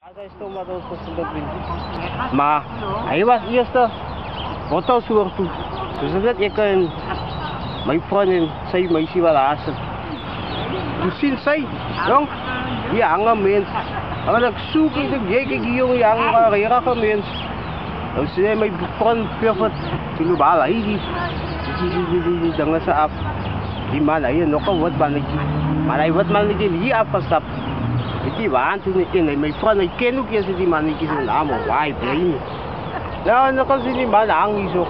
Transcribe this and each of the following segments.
Ada stomato susunod din. Aywas iyas to. Botaw suwartu. Susunod ikan may friend say may siwalasan. Tusin say, dong. Yang amen. Ang nagsuki ng giyong yang karera kamen. Ang sila may friend perfect. Sinubala hindi. Danga sa app. Di mana yun no kawat banagi. Malay wat managi di apa stop. Iti ba anto ni kinay may friend ay kenuk yan si di managi sa amo. Why play? Na kasi ni mana ang iso.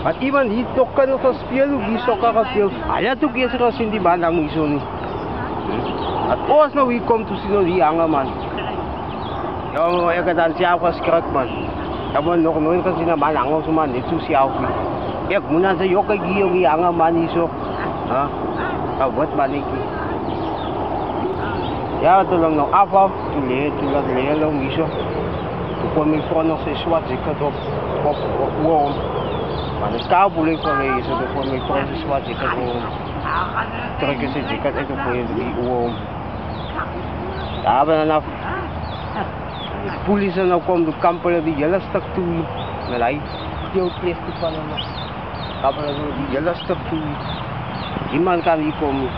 At iman hitok ka no sa spiel, giso ka ka spiel. Aya to kaya sa hindi mana ang iso ni. At oras na we come to sinoli ang man. Yung ay kadan siya ako sa man. Tapos no kuno kasi na mana ang suman ito siya ako. Yak muna sa yo kay giyo ang man iso. Ha? Kawat maniki. Ya to lang no apa, tuli lang iso. Kung may phone sa swat ikato wow. Mas kau boleh ko may iso ko may phone sa swat ikato. Pero kasi jikat ito po yung wow. Tama na. Pulis na kom do campo di jelas tak tu nalai. Yo place tu pa na. Kapag di jelas tak tu. Iman kan ikom